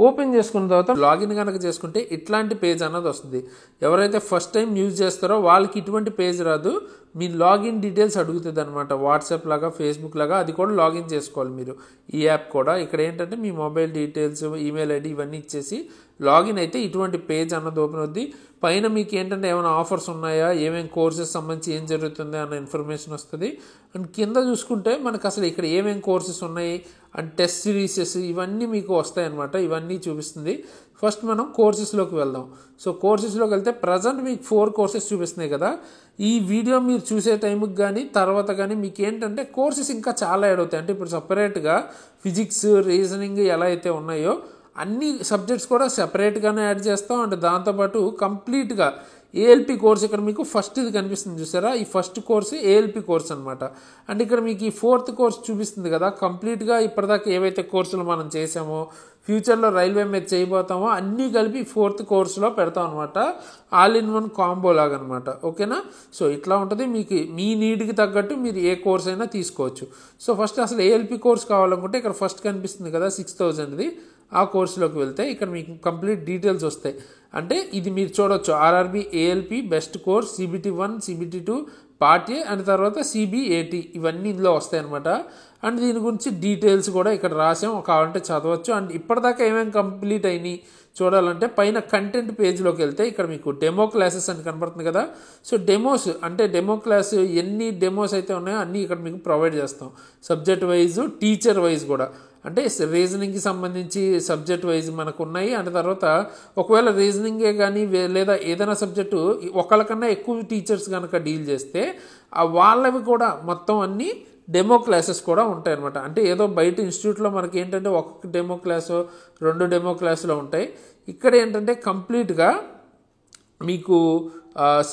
ఓపెన్ చేసుకున్న తర్వాత లాగిన్ కనుక చేసుకుంటే ఇట్లాంటి పేజ్ అన్నది వస్తుంది. ఎవరైతే ఫస్ట్ టైం యూజ్ చేస్తారో వాళ్ళకి ఇటువంటి పేజ్ రాదు. మీ లాగిన్ డీటెయిల్స్ అడుగుతుంది అనమాట. వాట్సాప్ లాగా, ఫేస్బుక్ లాగా అది కూడా లాగిన్ చేసుకోవాలి మీరు. ఈ యాప్ కూడా ఇక్కడ ఏంటంటే మీ మొబైల్ డీటెయిల్స్, ఈమెయిల్ ఐడి ఇవన్నీ ఇచ్చేసి లాగిన్ అయితే ఇటువంటి పేజ్ అన్నది ఓపెన్ అవుద్ది. పైన మీకు ఏంటంటే ఏమైనా ఆఫర్స్ ఉన్నాయా, ఏమేమి కోర్సెస్ సంబంధించి ఏం జరుగుతుంది అన్న ఇన్ఫర్మేషన్ వస్తుంది. అండ్ కింద చూసుకుంటే మనకు అసలు ఇక్కడ ఏమేమి కోర్సెస్ ఉన్నాయి అండ్ టెస్ట్ సిరీసెస్ ఇవన్నీ మీకు వస్తాయి అన్నమాట. ఇవన్నీ చూపిస్తుంది. ఫస్ట్ మనం కోర్సెస్లోకి వెళ్దాం. సో కోర్సెస్లోకి వెళ్తే ప్రజెంట్ మీకు 4 కోర్సెస్ చూపిస్తున్నాయి కదా. ఈ వీడియో మీరు చూసే టైంకి కానీ తర్వాత కానీ మీకు ఏంటంటే కోర్సెస్ ఇంకా చాలా యాడ్ అవుతాయి. అంటే ఇప్పుడు సపరేట్గా ఫిజిక్స్, రీజనింగ్ ఎలా అయితే ఉన్నాయో అన్ని సబ్జెక్ట్స్ కూడా సెపరేట్గానే యాడ్ చేస్తాం. అండ్ దాంతోపాటు కంప్లీట్గా ALP కోర్స్ ఇక్కడ మీకు ఫస్ట్ ఇది కనిపిస్తుంది చూసారా, ఈ ఫస్ట్ కోర్సు ALP కోర్స్ అనమాట. అండ్ ఇక్కడ మీకు ఈ 4th కోర్స్ చూపిస్తుంది కదా, కంప్లీట్గా ఇప్పటిదాకా ఏవైతే కోర్సులు మనం చేసామో, ఫ్యూచర్లో రైల్వే మీద చేయబోతామో అన్నీ కలిపి 4th కోర్సులో పెడతాం అనమాట. ఆల్ ఇన్ వన్ కాంబో లాగా అనమాట. ఓకేనా? సో ఇట్లా ఉంటుంది. మీకు మీ నీడ్కి తగ్గట్టు మీరు ఏ కోర్స్ అయినా తీసుకోవచ్చు. సో ఫస్ట్ అసలు ALP కోర్స్ కావాలనుకుంటే ఇక్కడ ఫస్ట్ కనిపిస్తుంది కదా 6000ది, ఆ కోర్సులోకి వెళ్తే ఇక్కడ మీకు కంప్లీట్ డీటెయిల్స్ వస్తాయి. అంటే ఇది మీరు చూడొచ్చు, RRB ALP best course, CBT1, CBT2 part A and తర్వాత CBAT ఇవన్నీ ఇందులో వస్తాయి అనమాట. అండ్ దీని గురించి డీటెయిల్స్ కూడా ఇక్కడ రాసాం, కావాలంటే చదవచ్చు. అండ్ ఇప్పటిదాకా ఏమేమి కంప్లీట్ అయినాయి చూడాలంటే పైన కంటెంట్ పేజ్లోకి వెళ్తే ఇక్కడ మీకు డెమో క్లాసెస్ అని కనపడుతుంది కదా. సో డెమోస్ అంటే డెమో క్లాస్ ఎన్ని డెమోస్ అయితే ఉన్నాయో అన్నీ ఇక్కడ మీకు ప్రొవైడ్ చేస్తాం. సబ్జెక్ట్ వైజ్, టీచర్ వైజ్ కూడా. అంటే రీజనింగ్కి సంబంధించి సబ్జెక్ట్ వైజ్ మనకు ఉన్నాయి. అండ్ తర్వాత ఒకవేళ రీజనింగే కానీ లేదా ఏదైనా సబ్జెక్టు ఒకళ్ళకన్నా ఎక్కువ టీచర్స్ కనుక డీల్ చేస్తే వాళ్ళవి కూడా మొత్తం అన్నీ డెమో క్లాసెస్ కూడా ఉంటాయి అనమాట. అంటే ఏదో బయట ఇన్స్టిట్యూట్లో మనకి ఏంటంటే ఒక్కొక్క డెమో క్లాసు 2 డెమో క్లాసులో ఉంటాయి. ఇక్కడ ఏంటంటే కంప్లీట్గా మీకు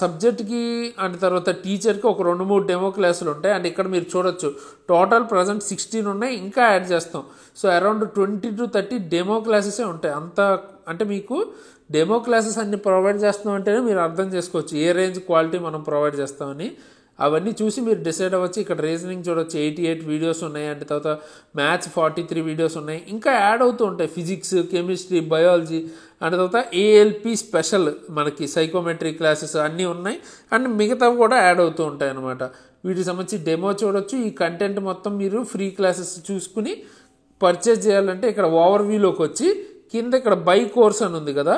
సబ్జెక్ట్కి అండ్ తర్వాత టీచర్కి ఒక 2-3 డెమో క్లాసులు ఉంటాయి. అండ్ ఇక్కడ మీరు చూడొచ్చు టోటల్ ప్రజెంట్ 16 ఉన్నాయి, ఇంకా యాడ్ చేస్తాం. సో అరౌండ్ 20 to 30 డెమో క్లాసెసే ఉంటాయి. అంత అంటే మీకు డెమో క్లాసెస్ అన్ని ప్రొవైడ్ చేస్తున్నాం అంటేనే మీరు అర్థం చేసుకోవచ్చు ఏ రేంజ్ క్వాలిటీ మనం ప్రొవైడ్ చేస్తామని. అవన్నీ చూసి మీరు డిసైడ్ అవ్వచ్చు. ఇక్కడ రీజనింగ్ చూడొచ్చు 88 వీడియోస్ ఉన్నాయి, అంటే తర్వాత మ్యాథ్స్ 43 వీడియోస్ ఉన్నాయి, ఇంకా యాడ్ అవుతూ ఉంటాయి ఫిజిక్స్, కెమిస్ట్రీ, బయాలజీ, అండ్ తర్వాత ఏఎల్పి స్పెషల్ మనకి సైకోమెట్రీ క్లాసెస్ అన్నీ ఉన్నాయి. అండ్ మిగతావి కూడా యాడ్ అవుతూ ఉంటాయి అన్నమాట. వీటికి సంబంధించి డెమో చూడొచ్చు. ఈ కంటెంట్ మొత్తం మీరు ఫ్రీ క్లాసెస్ చూసుకుని పర్చేజ్ చేయాలంటే ఇక్కడ ఓవర్ వ్యూలోకి వచ్చి కింద ఇక్కడ బై కోర్స్ అని ఉంది కదా,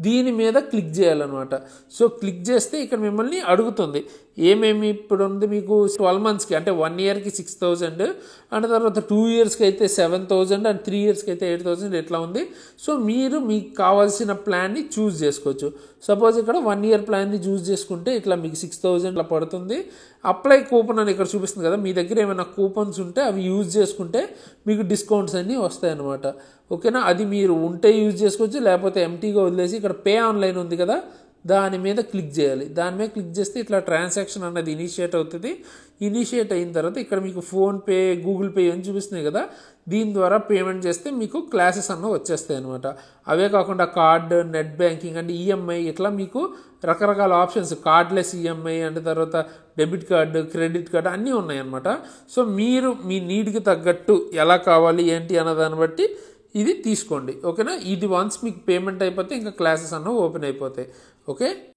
దీని మీద క్లిక్ చేయాలన్నమాట. సో క్లిక్ చేస్తే ఇక్కడ మిమ్మల్ని అడుగుతుంది ఏమేమి ఇప్పుడు ఉంది మీకు 12 monthsకి అంటే 1 yearకి 6,000, అండ్ తర్వాత 2 yearsకి అయితే 7,000, అండ్ 3 yearsకి అయితే 8,000 ఇట్లా ఉంది. సో మీరు మీకు కావాల్సిన ప్లాన్ని చూస్ చేసుకోవచ్చు. సపోజ్ ఇక్కడ 1 year ప్లాన్ని చూస్ చేసుకుంటే ఇట్లా మీకు 6,000 ఇట్లా పడుతుంది. అప్లై కూపన్ అని ఇక్కడ చూపిస్తుంది కదా, మీ దగ్గర ఏమైనా కూపన్స్ ఉంటే అవి యూజ్ చేసుకుంటే మీకు డిస్కౌంట్స్ అన్నీ వస్తాయన్నమాట. ఓకేనా, అది మీరు ఉంటే యూజ్ చేసుకోవచ్చు, లేకపోతే ఎంటీగా వదిలేసి ఇక్కడ పే ఆన్లైన్ ఉంది కదా దాని మీద క్లిక్ చేయాలి. దాని మీద క్లిక్ చేస్తే ఇట్లా ట్రాన్సాక్షన్ అన్నది ఇనిషియేట్ అవుతుంది. ఇనిషియేట్ అయిన తర్వాత ఇక్కడ మీకు ఫోన్పే, గూగుల్ పే అని చూపిస్తున్నాయి కదా, దీని ద్వారా పేమెంట్ చేస్తే మీకు క్లాసెస్ అన్న వచ్చేస్తాయి అనమాట. అవే కాకుండా card, net banking and EMI ఇట్లా మీకు రకరకాల ఆప్షన్స్, కార్డ్లెస్ ఈఎంఐ అండ్ తర్వాత డెబిట్ కార్డు, క్రెడిట్ కార్డు అన్నీ ఉన్నాయి అన్నమాట. సో మీరు మీ నీడ్కి తగ్గట్టు ఎలా కావాలి ఏంటి అన్న దాన్ని బట్టి ఇది తీసుకోండి. ఓకేనా, ఇది వన్స్ మీకు పేమెంట్ అయిపోతే ఇంకా క్లాసెస్ అన్న ఓపెన్ అయిపోతాయి. ఓకే.